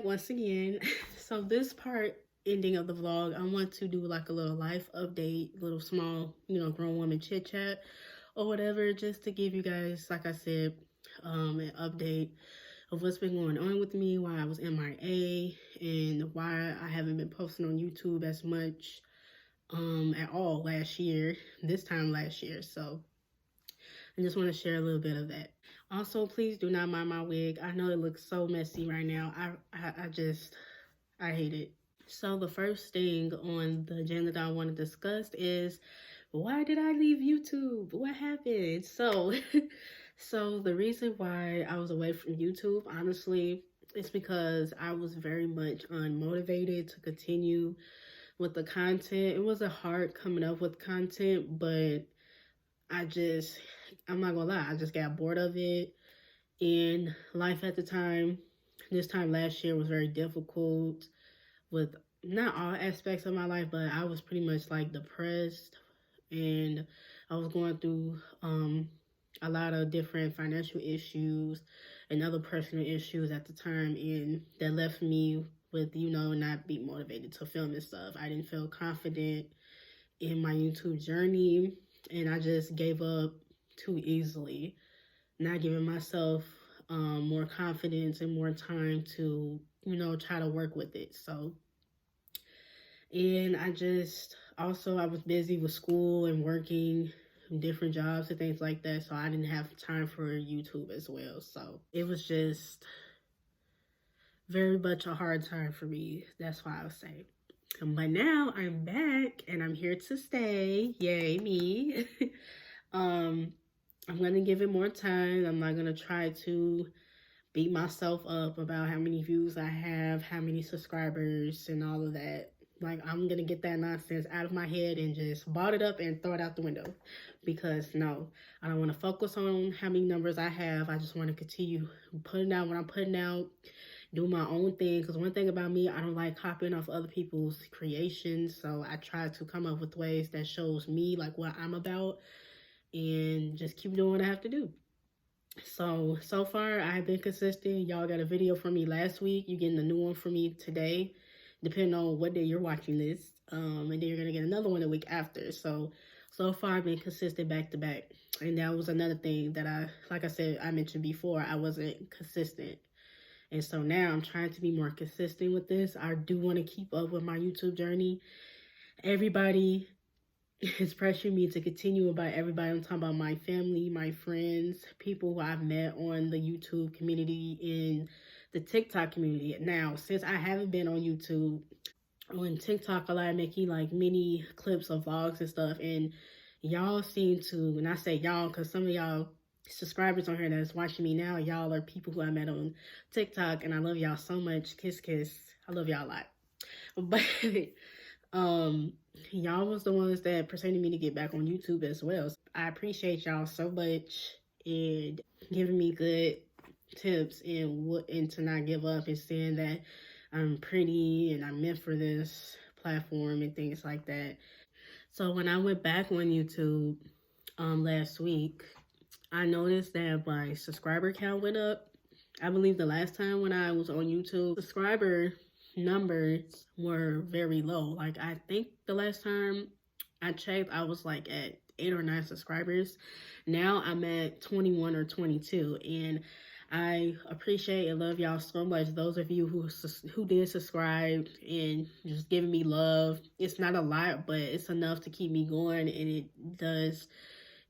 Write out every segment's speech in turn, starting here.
once again. So this part ending of the vlog, I want to do like a little life update, little small, grown woman chit chat or whatever, just to give you guys, like I said, an update of what's been going on with me, why I was MIA, and why I haven't been posting on YouTube as much at all this time last year. So I just want to share a little bit of that. Also, please do not mind my wig. I know it looks so messy right now. I hate it. So the first thing on the agenda that I want to discuss is, why did I leave YouTube? What happened? So, so the reason why I was away from YouTube, honestly, is because I was very much unmotivated to continue with the content. It wasn't hard coming up with content, but I'm not gonna lie, I just got bored of it. And life at the time, this time last year, was very difficult with not all aspects of my life, but I was pretty much like depressed, and I was going through a lot of different financial issues and other personal issues at the time, and that left me with, not being motivated to film and stuff. I didn't feel confident in my YouTube journey, and I just gave up too easily, not giving myself more confidence and more time to, try to work with it. So, and I was busy with school and working different jobs and things like that. So I didn't have time for YouTube as well. So it was just very much a hard time for me. That's why I was saying. But now I'm back and I'm here to stay. Yay, me. I'm going to give it more time. I'm not going to try to beat myself up about how many views I have, how many subscribers, and all of that. Like, I'm going to get that nonsense out of my head and just bottle it up and throw it out the window. Because, no, I don't want to focus on how many numbers I have. I just want to continue putting out what I'm putting out, do my own thing. Because one thing about me, I don't like copying off other people's creations. So I try to come up with ways that shows me, like, what I'm about, and just keep doing what I have to do. So far, I've been consistent. Y'all got a video from me last week. You're getting a new one from me today, depending on what day you're watching this. And then you're going to get another one the week after. So far, I've been consistent back to back. And that was another thing that like I said, I mentioned before, I wasn't consistent. And so now I'm trying to be more consistent with this. I do want to keep up with my YouTube journey. Everybody is pressuring me to continue about everybody. I'm talking about my family, my friends, people who I've met on the YouTube community, in the TikTok community. Now, since I haven't been on YouTube, on TikTok, a lot of making like mini clips of vlogs and stuff, and y'all seem to, and I say y'all because some of y'all subscribers on here that's watching me now, y'all are people who I met on TikTok, and I love y'all so much. Kiss, kiss. I love y'all a lot. But y'all was the ones that persuaded me to get back on YouTube as well. So I appreciate y'all so much, and giving me good tips and to not give up, and saying that I'm pretty and I'm meant for this platform and things like that. So when I went back on YouTube last week, I noticed that my subscriber count went up. I believe the last time when I was on YouTube, subscriber numbers were very low. Like, I think the last time I checked, I was like at 8 or 9 subscribers. Now I'm at 21 or 22, and I appreciate and love y'all so much. Those of you who did subscribe and just giving me love. It's not a lot, but it's enough to keep me going, and it does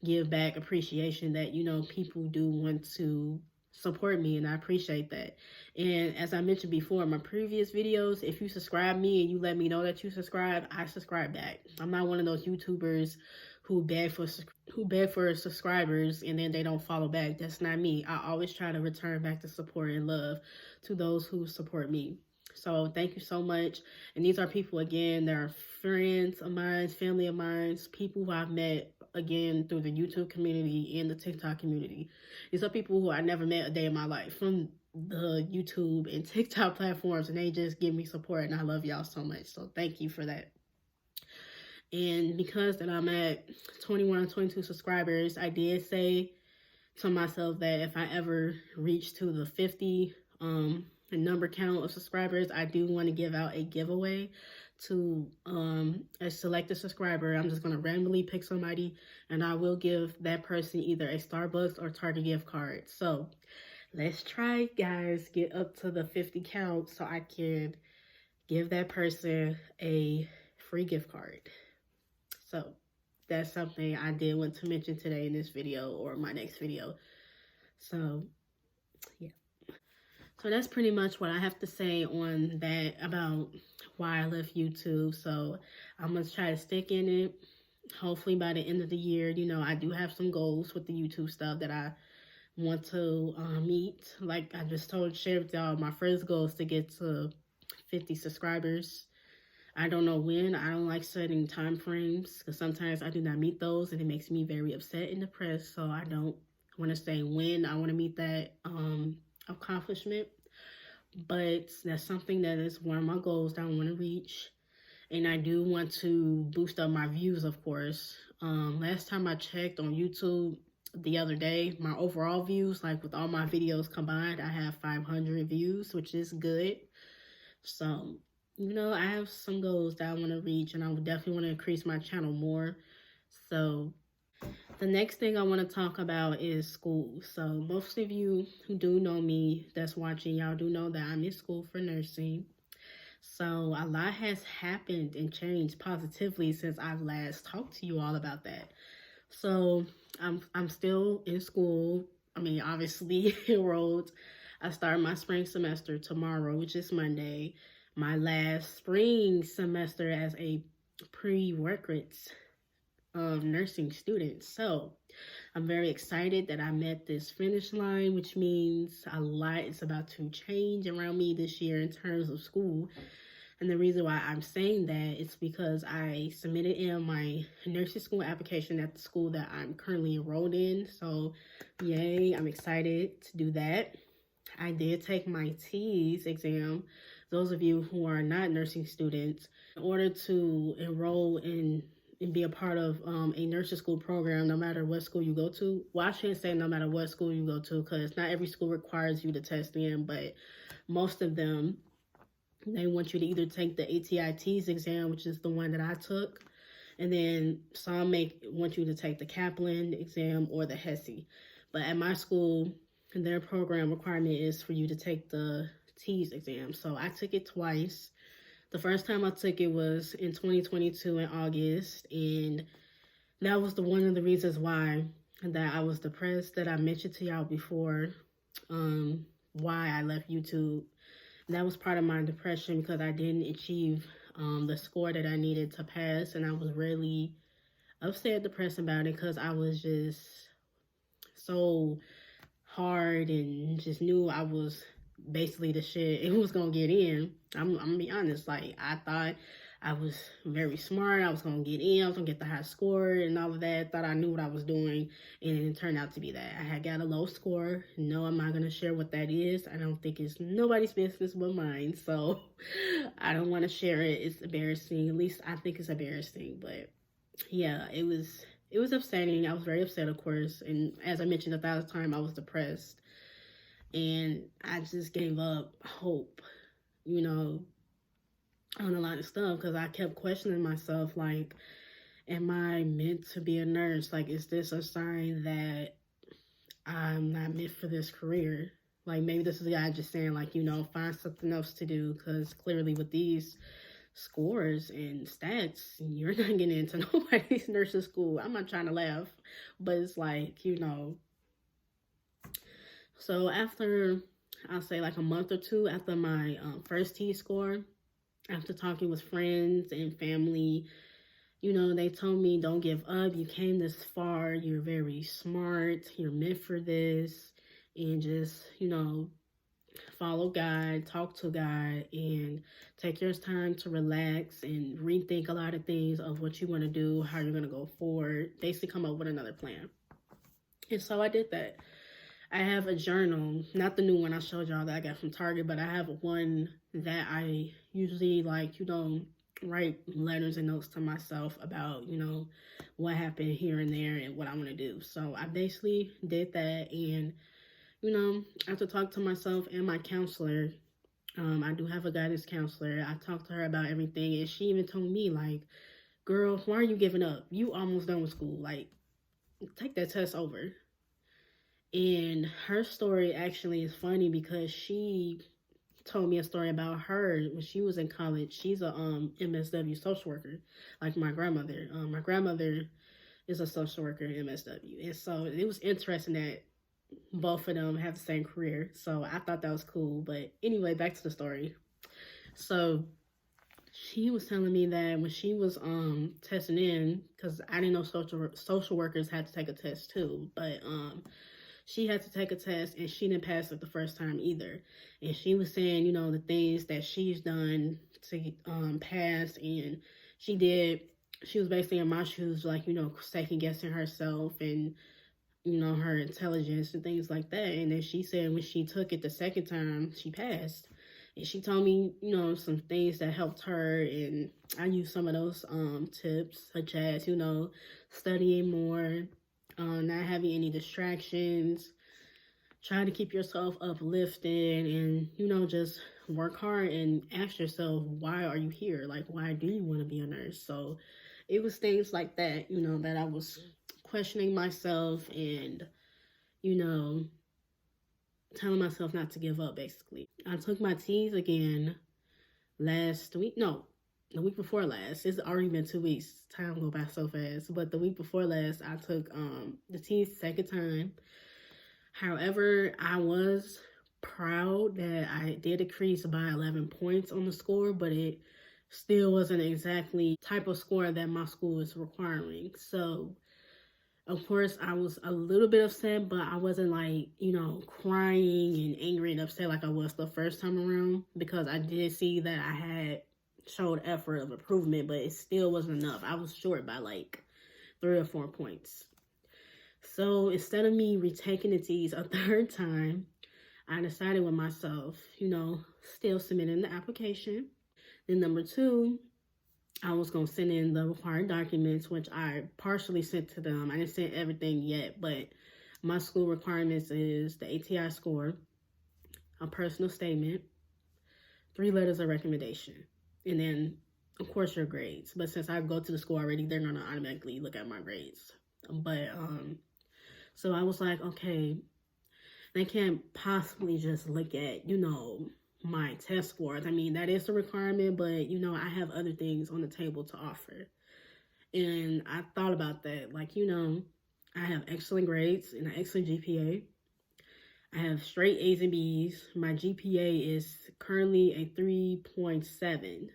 give back appreciation that, people do want to support me, and I appreciate that. And as I mentioned before in my previous videos, if you subscribe me and you let me know that you subscribe, I subscribe back. I'm not one of those YouTubers who beg for subscribers and then they don't follow back. That's not me. I always try to return back the support and love to those who support me. So thank you so much. And these are people, again, that are friends of mine, family of mine, people who I've met, again, through the YouTube community and the TikTok community. These are people who I never met a day in my life from the YouTube and TikTok platforms, and they just give me support, and I love y'all so much. So thank you for that. And because that I'm at 21 or 22 subscribers, I did say to myself that if I ever reach to the 50 a number count of subscribers, I do want to give out a giveaway to a selected subscriber. I'm just going to randomly pick somebody, and I will give that person either a Starbucks or Target gift card. So let's try, guys, get up to the 50 count so I can give that person a free gift card. So that's something I did want to mention today in this video or my next video. So yeah. So that's pretty much what I have to say on that about why I left YouTube. So I'm going to try to stick in it. Hopefully by the end of the year, you know, I do have some goals with the YouTube stuff that I want to meet. Like I just shared with y'all, my first goal is to get to 50 subscribers. I don't know when. I don't like setting time frames because sometimes I do not meet those and it makes me very upset and depressed. So I don't want to say when I want to meet that accomplishment. But that's something that is one of my goals that I want to reach. And I do want to boost up my views, of course. Last time I checked on YouTube the other day, my overall views, like with all my videos combined, I have 500 views, which is good. So, you know, I have some goals that I want to reach, and I would definitely want to increase my channel more. So, the next thing I want to talk about is school. So, most of you who do know me that's watching, y'all do know that I'm in school for nursing. So, a lot has happened and changed positively since I've last talked to you all about that. So, I'm still in school. I mean, obviously enrolled. I start my spring semester tomorrow, which is Monday. My last spring semester as a prerequisite of nursing student. So I'm very excited that I met this finish line, which means a lot is about to change around me this year in terms of school. And the reason why I'm saying that is because I submitted in my nursing school application at the school that I'm currently enrolled in. So yay, I'm excited to do that. I did take my TEAS exam. Those of you who are not nursing students, in order to enroll in and be a part of a nursing school program, no matter what school you go to. Well, I shouldn't say no matter what school you go to, because not every school requires you to test in, but most of them, they want you to either take the ATITs exam, which is the one that I took, and then some may want you to take the Kaplan exam or the HESI. But at my school, their program requirement is for you to take the TEAS exam. So I took it twice. The first time I took it was in 2022 in August, and that was one of the reasons why that I was depressed that I mentioned to y'all before, why I left YouTube. That was part of my depression because I didn't achieve the score that I needed to pass, and I was really upset, depressed about it because I was just so hard and just knew I was basically the shit and was gonna get in. I'm gonna be honest, like I thought I was very smart, I was gonna get in, I was gonna get the high score and all of that, thought I knew what I was doing, and it turned out to be that. I had got a low score. No, I'm not gonna share what that is. I don't think it's nobody's business but mine, so I don't want to share it. It's embarrassing. At least I think it's embarrassing, but yeah, it was upsetting. I was very upset, of course, and as I mentioned 1,000 times, I was depressed. And I just gave up hope, you know, on a lot of stuff because I kept questioning myself, like, am I meant to be a nurse? Like, is this a sign that I'm not meant for this career? Like, maybe this is a guy just saying, like, you know, find something else to do, because clearly with these scores and stats, you're not getting into nobody's nursing school. I'm not trying to laugh, but it's like, you know. So after, I'll say like a month or two after my first T score, after talking with friends and family, you know, they told me, don't give up. You came this far. You're very smart. You're meant for this. And just, you know, follow God, talk to God, and take your time to relax and rethink a lot of things of what you want to do, how you're going to go forward. Basically come up with another plan. And so I did that. I have a journal, not the new one I showed y'all that I got from Target, but I have one that I usually like, you know, write letters and notes to myself about, you know, what happened here and there and what I want to do. So I basically did that, and, you know, after talking to myself and my counselor, I do have a guidance counselor. I talked to her about everything, and she even told me, like, girl, why are you giving up? You almost done with school. Like, take that test over. And her story actually is funny because she told me a story about her when she was in college. She's a MSW social worker, like my grandmother. My grandmother is a social worker in MSW, and so it was interesting that both of them have the same career. So I thought that was cool. But anyway, back to the story. So she was telling me that when she was testing in, because I didn't know social workers had to take a test too, but she had to take a test and she didn't pass it the first time either. And she was saying, you know, the things that she's done to pass, and she did. She was basically in my shoes, like, you know, second guessing herself and, you know, her intelligence and things like that. And then she said when she took it the second time, she passed. And she told me, you know, some things that helped her, and I used some of those tips, such as, you know, studying more, not having any distractions, trying to keep yourself uplifted, and, you know, just work hard and ask yourself, why are you here? Like, why do you want to be a nurse? So it was things like that, you know, that I was questioning myself and, you know, telling myself not to give up, basically. I took my T's again last week. No, the week before last. It's already been 2 weeks. Time go by so fast. But the week before last, I took the T's second time. However, I was proud that I did decrease by 11 points on the score, but it still wasn't exactly type of score that my school is requiring. So of course, I was a little bit upset, but I wasn't like, you know, crying and angry and upset like I was the first time around, because I did see that I had showed effort of improvement, but it still wasn't enough. I was short by like 3 or 4 points. So instead of me retaking the T's a third time, I decided with myself, you know, still submitting the application. Then number two, I was going to send in the required documents, which I partially sent to them. I didn't send everything yet, but my school requirements is the ATI score, a personal statement, 3 letters of recommendation, and then, of course, your grades. But since I go to the school already, they're going to automatically look at my grades. But, so I was like, okay, they can't possibly just look at, you know, my test scores. I mean, that is a requirement, but, you know, I have other things on the table to offer. And I thought about that. Like, you know, I have excellent grades and an excellent GPA. I have straight A's and B's. My GPA is currently a 3.7.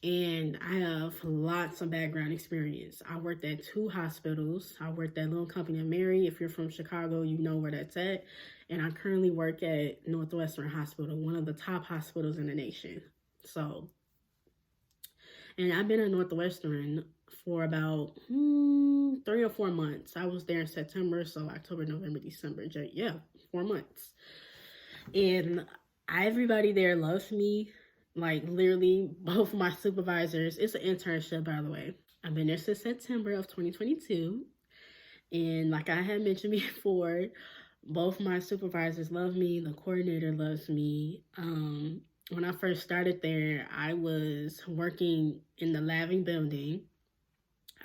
And I have lots of background experience. I worked at 2 hospitals. I worked at Little Company of Mary. If you're from Chicago, you know where that's at. And I currently work at Northwestern Hospital, one of the top hospitals in the nation. So, and I've been at Northwestern for about 3 or 4 months. I was there in September, so October, November, December, 4 months. And everybody there loves me. Like, literally, both my supervisors, it's an internship, by the way. I've been there since September of 2022. And like I had mentioned before, both my supervisors love me. The coordinator loves me. When I first started there, I was working in the laving building.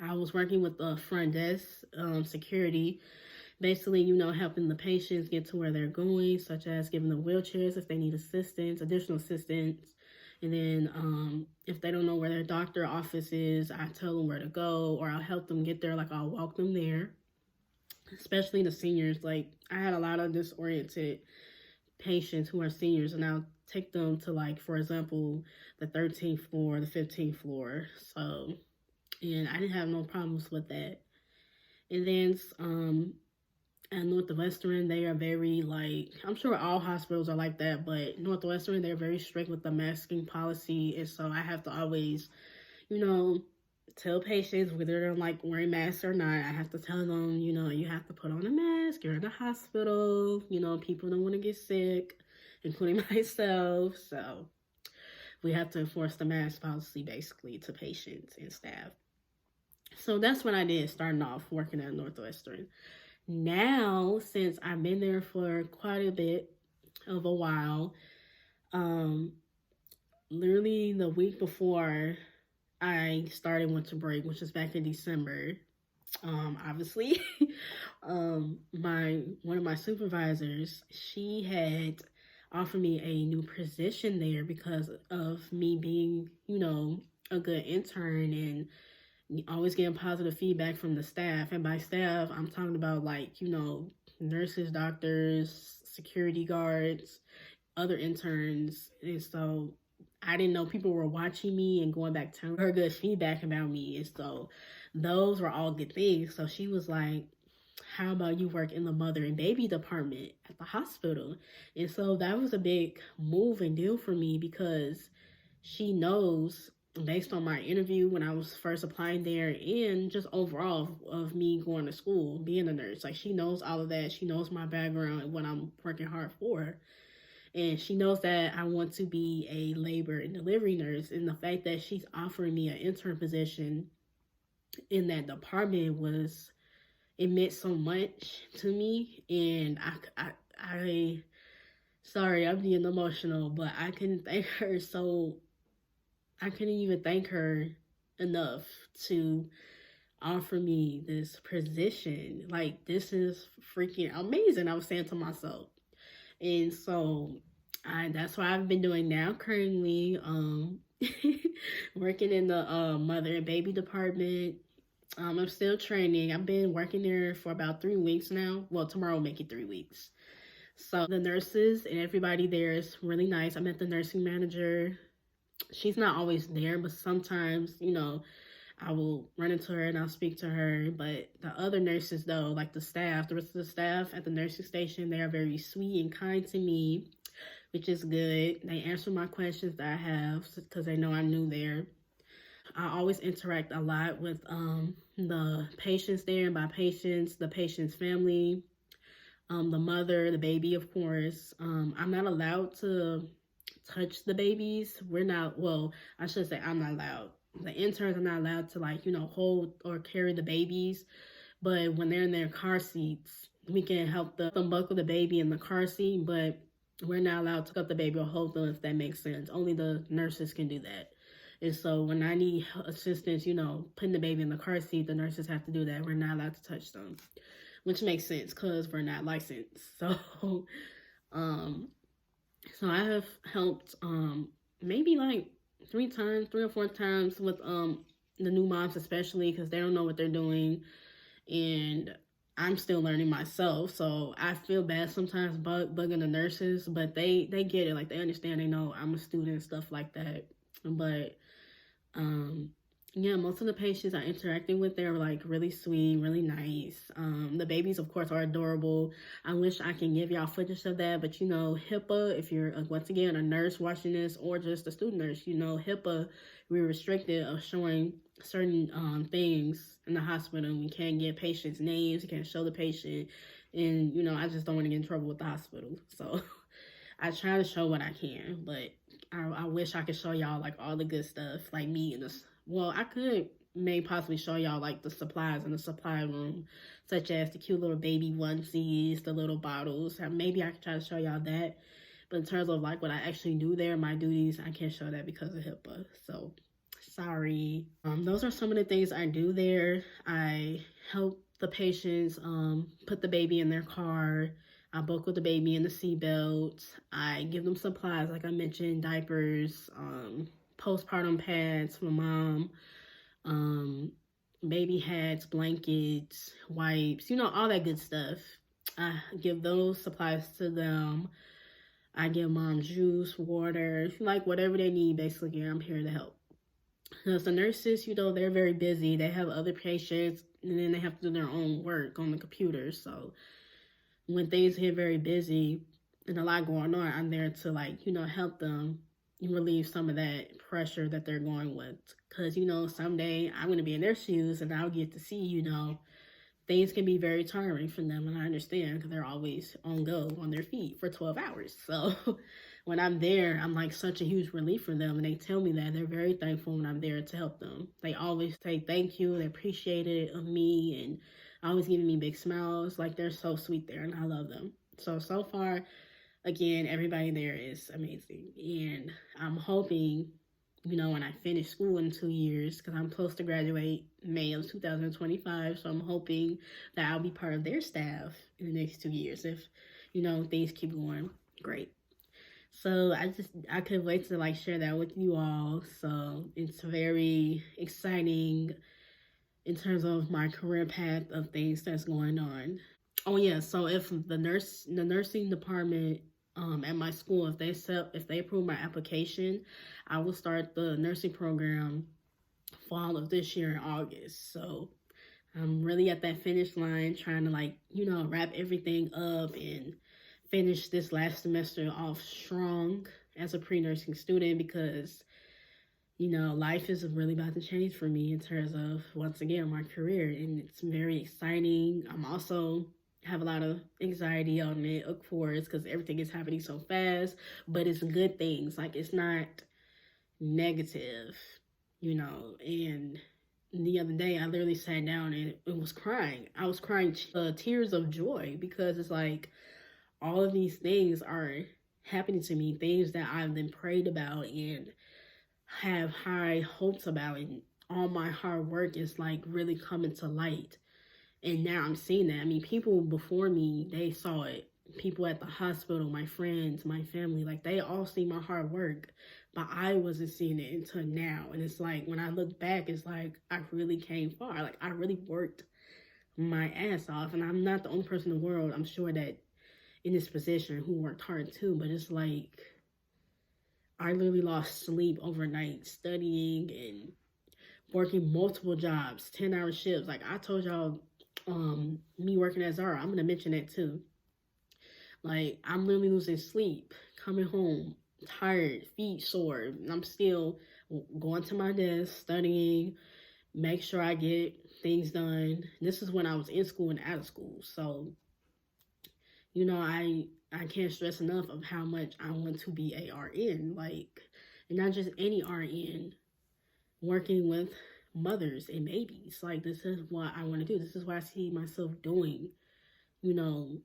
I was working with the front desk, security, basically, you know, helping the patients get to where they're going, such as giving them wheelchairs if they need assistance, additional assistance. And then if they don't know where their doctor office is, I tell them where to go, or I'll help them get there. Like, I'll walk them there, especially the seniors. Like, I had a lot of disoriented patients who are seniors, and I'll take them to, like, for example, the 13th floor, the 15th floor. So, and I didn't have no problems with that. And then at Northwestern, they are very, like, I'm sure all hospitals are like that, but Northwestern, they're very strict with the masking policy. And so I have to always, you know, tell patients whether they're like wearing masks or not. I have to tell them, you know, you have to put on a mask. You're in the hospital. You know, people don't want to get sick, including myself. So we have to enforce the mask policy basically to patients and staff. So that's what I did starting off working at Northwestern. Now, since I've been there for quite a bit of a while, Um, Literally the week before I started winter break, which was back in December, obviously, my one of my supervisors, she had offered me a new position there because of me being, a good intern and always getting positive feedback from the staff. And by staff, I'm talking about like, nurses, doctors, security guards, other interns. And so I didn't know people were watching me and going back to her good feedback about me. And so those were all good things. So she was like, how about you work in the mother and baby department at the hospital? And so that was a big move and deal for me because she knows, based on my interview when I was first applying there and just overall of me going to school, being a nurse, like she knows all of that. She knows my background and what I'm working hard for. And she knows that I want to be a labor and delivery nurse. And the fact that she's offering me an intern position in that department was, it meant so much to me. And I sorry, I'm being emotional, but I couldn't thank her I couldn't even thank her enough to offer me this position. Like, this is freaking amazing, I was saying to myself. And so that's what I've been doing now currently. Working in the mother and baby department. I'm still training. I've been working there for about 3 weeks now. Well, tomorrow will make it 3 weeks. So the nurses and everybody there is really nice. I met the nursing manager. She's not always there, but sometimes, I will run into her and I'll speak to her. But the other nurses, though, like the staff, the rest of the staff at the nursing station, they are very sweet and kind to me, which is good. They answer my questions that I have because they know I'm new there. I always interact a lot with the patients there, and by patients, the patient's family, the mother, the baby, of course. I'm not allowed to touch the babies. We're not, well, I should say I'm not allowed. The interns are not allowed to, like, hold or carry the babies. But when they're in their car seats, we can help them buckle the baby in the car seat, but we're not allowed to pick up the baby or hold them, if that makes sense. Only the nurses can do that. And so when I need assistance, putting the baby in the car seat, the nurses have to do that. We're not allowed to touch them, which makes sense because we're not licensed. So, so I have helped maybe like 3 or 4 times with the new moms, especially because they don't know what they're doing, and I'm still learning myself. So I feel bad sometimes bugging the nurses, but they get it. Like, they understand. They know I'm a student, stuff like that. But um, yeah, most of the patients I interacting with, they're like really sweet, really nice. The babies, of course, are adorable. I wish I can give y'all footage of that, but HIPAA, if you're once again a nurse watching this or just a student nurse, HIPAA, we're restricted of showing certain things in the hospital. We can't get patients' names, we can't show the patient, and I just don't want to get in trouble with the hospital. So I try to show what I can, but I wish I could show y'all like all the good stuff, like me in this. Well, I could may possibly show y'all like the supplies in the supply room, such as the cute little baby onesies, the little bottles. Maybe I could try to show y'all that. But in terms of like what I actually do there, my duties, I can't show that because of HIPAA. So sorry. Those are some of the things I do there. I help the patients put the baby in their car. I buckle the baby in the seatbelt. I give them supplies, like I mentioned, diapers, postpartum pads for mom, baby hats, blankets, wipes, all that good stuff. I give those supplies to them. I give mom juice, water, like whatever they need, basically, I'm here to help. Because the nurses, they're very busy. They have other patients, and then they have to do their own work on the computer. So when things get very busy and a lot going on, I'm there to help them relieve some of that pressure that they're going with. Because, someday I'm going to be in their shoes and I'll get to see, things can be very tiring for them. And I understand because they're always on go on their feet for 12 hours. So when I'm there, I'm like such a huge relief for them. And they tell me that they're very thankful when I'm there to help them. They always say thank you. They appreciate it of me and always giving me big smiles. Like, they're so sweet there and I love them. So far, again, everybody there is amazing. And I'm hoping, when I finish school in 2 years, because I'm supposed to graduate May of 2025, so I'm hoping that I'll be part of their staff in the next 2 years if, things keep going great. So I could wait to like share that with you all. So it's very exciting in terms of my career path of things that's going on. Oh yeah, so if the nursing department at my school, if they approve my application, I will start the nursing program fall of this year in August. So I'm really at that finish line trying to like, wrap everything up and finish this last semester off strong as a pre-nursing student because life is really about to change for me in terms of, once again, my career. And it's very exciting. I'm also have a lot of anxiety on it, of course, because everything is happening so fast, but it's good things. Like, it's not negative, and the other day I literally sat down and it was crying. I was crying tears of joy because it's like all of these things are happening to me, things that I've been prayed about and have high hopes about, and all my hard work is like really coming to light. And now I'm seeing that. I mean, people before me, they saw it. People at the hospital, my friends, my family, like they all see my hard work, but I wasn't seeing it until now. And it's like when I look back, it's like I really came far. Like I really worked my ass off, and I'm not the only person in the world, I'm sure, that in this position who worked hard too. But it's like I literally lost sleep overnight studying and working multiple jobs, 10-hour shifts. Like I told y'all, me working at Zara, I'm gonna mention that too. Like I'm literally losing sleep, coming home tired, feet sore, and I'm still going to my desk, studying, make sure I get things done. This is when I was in school and out of school. So, I can't stress enough of how much I want to be a RN, like, and not just any RN, working with mothers and babies. Like, this is what I want to do. This is what I see myself doing, you know,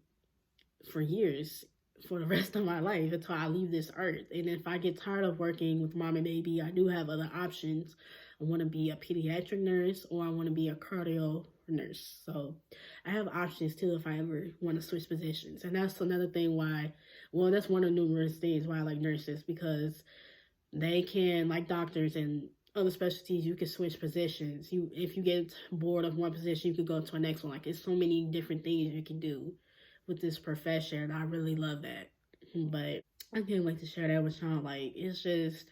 for years, for the rest of my life until I leave this earth. And if I get tired of working with mom and baby, I do have other options. I want to be a pediatric nurse or I want to be a cardio nurse. So I have options too if I ever want to switch positions. And that's another thing why, well, that's one of the numerous things why I like nurses, because they can, like doctors and other specialties, you can switch positions. If you get bored of one position, you could go to a next one. Like, it's so many different things you can do with this profession. I really love that. But I can't wait to share that with y'all. Like, it's just,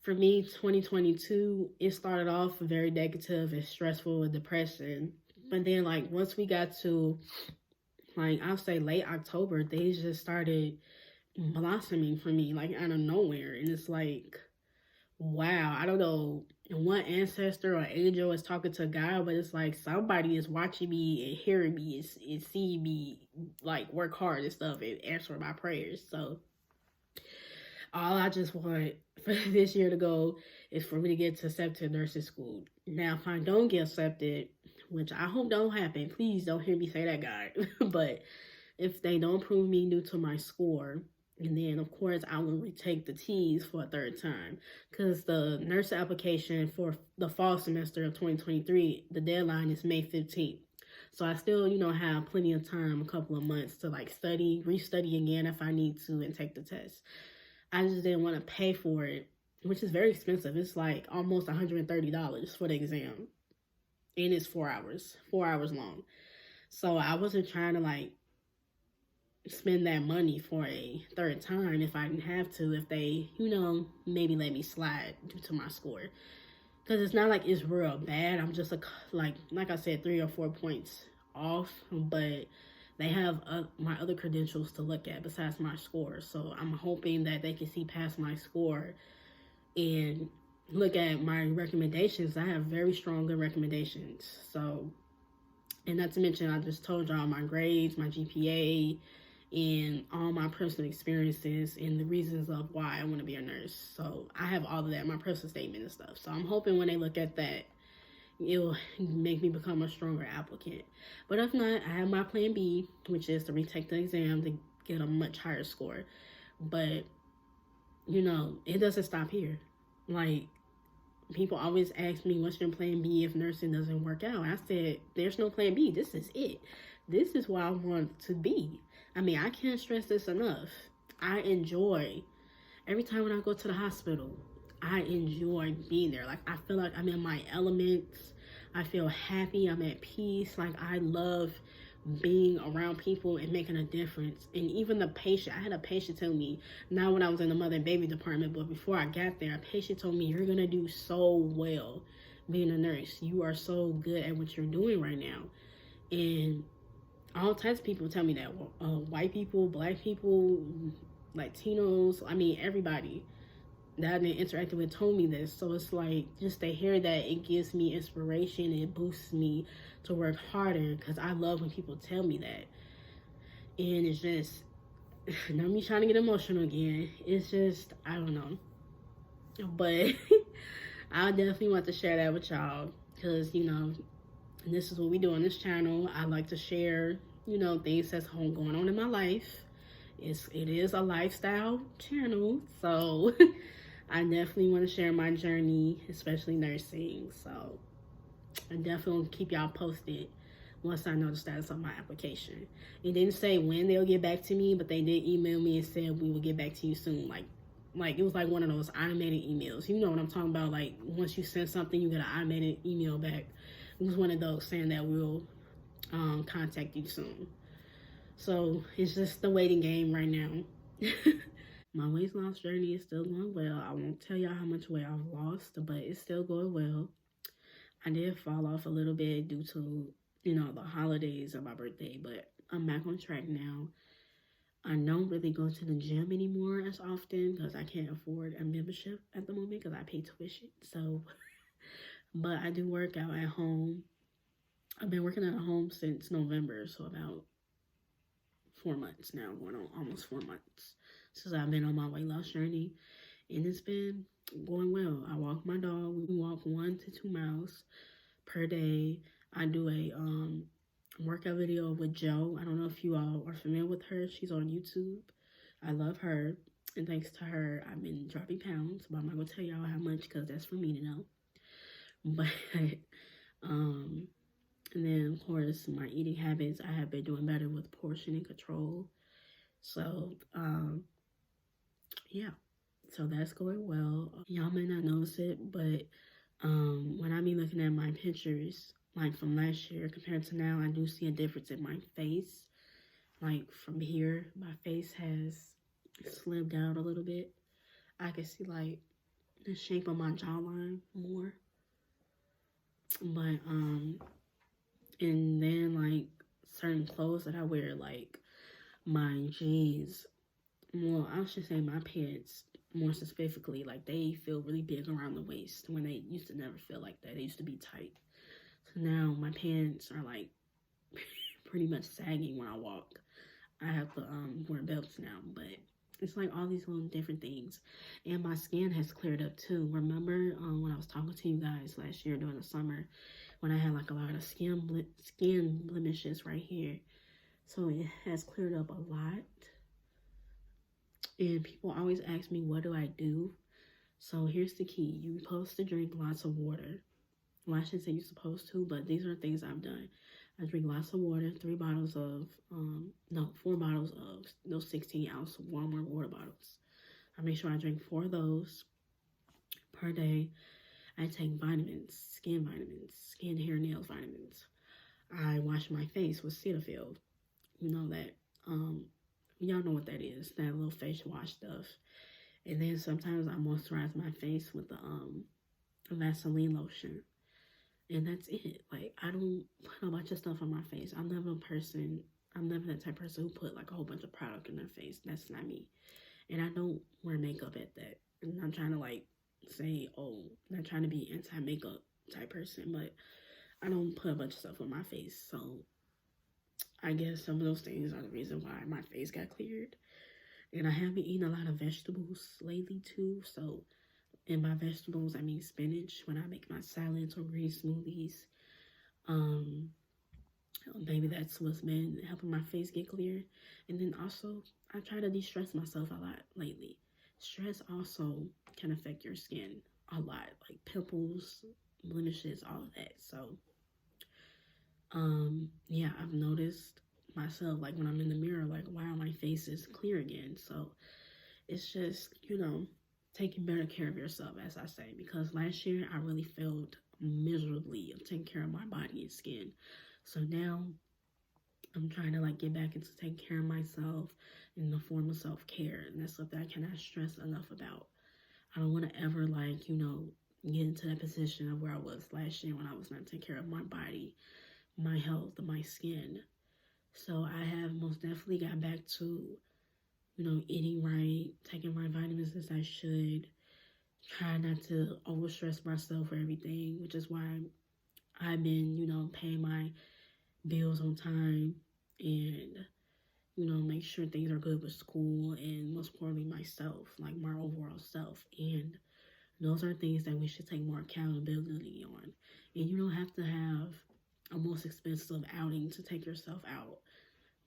for me, 2022, it started off very negative and stressful and depression. But then, like, once we got to, like, I'll say late October, things just started blossoming for me, like, out of nowhere. And it's like, wow, I don't know, one ancestor or angel is talking to God, but it's like somebody is watching me and hearing me and seeing me like work hard and stuff and answer my prayers. So all I just want for this year to go is for me to get accepted to nursing school. Now, if I don't get accepted, which I hope don't happen, please don't hear me say that, God. But if they don't approve me due to my score, and then, of course, I will retake the T's for a third time, because the nurse application for the fall semester of 2023, the deadline is May 15th. So I still, have plenty of time, a couple of months to like restudy again if I need to, and take the test. I just didn't want to pay for it, which is very expensive. It's like almost $130 for the exam. And it's 4 hours long. So I wasn't trying to like spend that money for a third time if I didn't have to, if they, maybe let me slide due to my score. Because it's not like it's real bad. I'm just like I said, 3 or 4 points off, but they have my other credentials to look at besides my score. So I'm hoping that they can see past my score and look at my recommendations. I have very strong good recommendations. So, and not to mention, I just told y'all my grades, my GPA, and all my personal experiences and the reasons of why I want to be a nurse. So I have all of that, my personal statement and stuff. So I'm hoping when they look at that, it'll make me become a stronger applicant. But if not, I have my plan B, which is to retake the exam to get a much higher score. But, you know, it doesn't stop here. Like, people always ask me, what's your plan B if nursing doesn't work out? I said, there's no plan B. This is it. This is where I want to be. I mean, I can't stress this enough. I enjoy every time when I go to the hospital, I enjoy being there. Like, I feel like I'm in my elements. I feel happy. I'm at peace. Like, I love being around people and making a difference. And even the patient, I had a patient tell me, not when I was in the mother and baby department, but before I got there, a patient told me, you're going to do so well being a nurse. You are so good at what you're doing right now. And all types of people tell me that. White people, black people, Latinos, I mean, everybody that I've been interacting with told me this. So it's like, just to hear that, it gives me inspiration. It boosts me to work harder, because I love when people tell me that. And it's just, not me trying to get emotional again. It's just, I don't know. But I definitely want to share that with y'all, because, you know, this is what we do on this channel. I like to share, you know, things that's going on in my life. It is a lifestyle channel, so I definitely want to share my journey, especially nursing. So I definitely will keep y'all posted once I know the status of my application. It didn't say when they'll get back to me, but they did email me and said we will get back to you soon. Like it was like one of those automated emails. You know what I'm talking about? Like, once you send something, you get an automated email back. It was one of those saying that we'll contact you soon. So it's just the waiting game right now. My weight loss journey is still going well. I won't tell y'all how much weight I've lost, but it's still going well. I did fall off a little bit due to, you know, the holidays of my birthday, but I'm back on track now. I don't really go to the gym anymore as often because I can't afford a membership at the moment because I pay tuition. So, but I do work out at home. I've been working at home since November, so about 4 months now, going on almost 4 months since I've been on my weight loss journey, and it's been going well. I walk my dog. We walk 1 to 2 miles per day. I do a workout video with Joe. I don't know if you all are familiar with her. She's on YouTube. I love her, and thanks to her, I've been dropping pounds. But I'm not gonna tell y'all how much because that's for me to know. But and then of course my eating habits, I have been doing better with portioning control. So yeah, so that's going well. Y'all may not notice it, but when I be looking at my pictures, like from last year compared to now, I do see a difference in my face. Like from here, my face has slimmed down a little bit. I can see like the shape of my jawline more. But and then like certain clothes that I wear, like my jeans, well, I should say my pants more specifically, like they feel really big around the waist when they used to never feel like that. They used to be tight. So now my pants are like pretty much sagging when I walk. I have to wear belts now, but it's like all these little different things. And my skin has cleared up too. Remember when I was talking to you guys last year during the summer when I had like a lot of skin blemishes right here. So it has cleared up a lot. And people always ask me, what do I do? So here's the key. You're supposed to drink lots of water. Well, I shouldn't say you're supposed to, but these are things I've done. I drink lots of water, 4 bottles of those 16-ounce Walmart water bottles. I make sure I drink 4 of those per day. I take vitamins, skin, hair, nails vitamins. I wash my face with Cetaphil. You know that, y'all know what that is, that little face wash stuff. And then sometimes I moisturize my face with the Vaseline lotion. And that's it. Like, I don't put a bunch of stuff on my face. I'm never that type of person who put like a whole bunch of product in their face. That's not me. And I don't wear makeup at that. And I'm trying to like say, oh, I'm not trying to be anti-makeup type person, but I don't put a bunch of stuff on my face. So I guess some of those things are the reason why my face got cleared. And I have been eating a lot of vegetables lately too. So and by vegetables, I mean spinach when I make my salads or green smoothies. Maybe that's what's been helping my face get clear. And then also, I try to de-stress myself a lot lately. Stress also can affect your skin a lot, like pimples, blemishes, all of that. So, yeah, I've noticed myself, like when I'm in the mirror, like, wow, my face is clear again. So it's just, taking better care of yourself, as I say, because last year I really failed miserably of taking care of my body and skin. So now I'm trying to like get back into taking care of myself in the form of self care, and that's something I cannot stress enough about. I don't want to ever like get into that position of where I was last year when I was not taking care of my body, my health, my skin. So I have most definitely got back to eating right, taking my vitamins as I should, try not to overstress myself for everything, which is why I've been paying my bills on time and make sure things are good with school and most importantly myself, like my overall self. And those are things that we should take more accountability on. And you don't have to have a most expensive outing to take yourself out.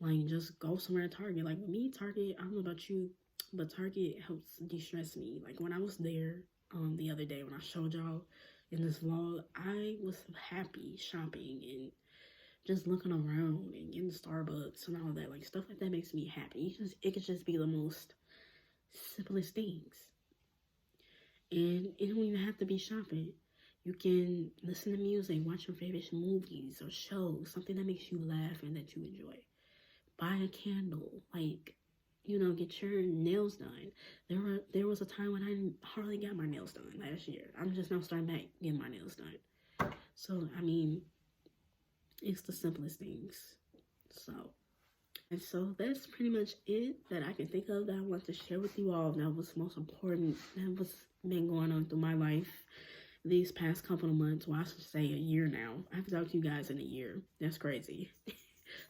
Like just go somewhere at Target. Like with me, Target, I don't know about you, but Target helps de-stress me. Like when I was there the other day when I showed y'all in this vlog, I was happy shopping and just looking around and getting Starbucks and all that, like stuff like that makes me happy. It could just be the most simplest things, and it don't even have to be shopping. You can listen to music, watch your favorite movies or shows, something that makes you laugh and that you enjoy. Buy a candle, like get your nails done. There was a time when I hardly got my nails done last year. I'm just now starting back getting my nails done. So I mean, it's the simplest things. So, and so that's pretty much it that I can think of that I want to share with you all. That was most important. That was been going on through my life these past couple of months. Well, I should say a year now. I haven't talked to you guys in a year. That's crazy.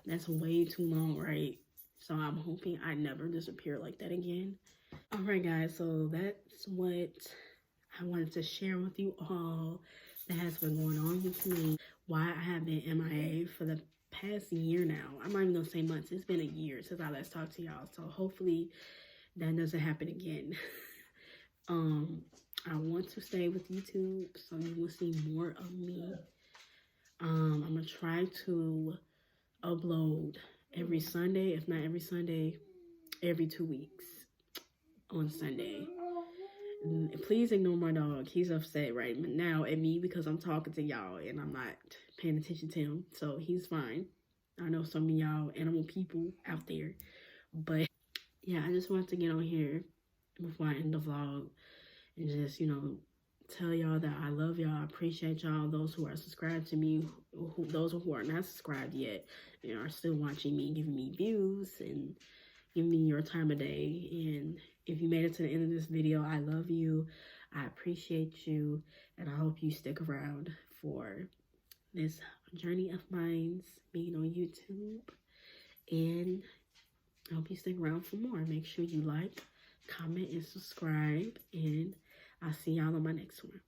That's way too long, right? So I'm hoping I never disappear like that again. All right, guys. So that's what I wanted to share with you all that has been going on with me. Why I have been MIA for the past year now. I'm not even gonna say months. It's been a year since I last talked to y'all. So hopefully that doesn't happen again. I want to stay with YouTube, so you will see more of me. I'm gonna try to upload every Sunday, if not every Sunday, every 2 weeks on Sunday. Please ignore my dog. He's upset right now at me because I'm talking to y'all and I'm not paying attention to him. So he's fine. I know some of y'all animal people out there. But yeah, I just wanted to get on here before I end the vlog and just, tell y'all that I love y'all. I appreciate y'all. Those who are subscribed to me, those who are not subscribed yet, are still watching me, giving me views and giving me your time of day. And if you made it to the end of this video, I love you. I appreciate you. And I hope you stick around for this journey of mine being on YouTube. And I hope you stick around for more. Make sure you like, comment, and subscribe. And I'll see y'all on my next one.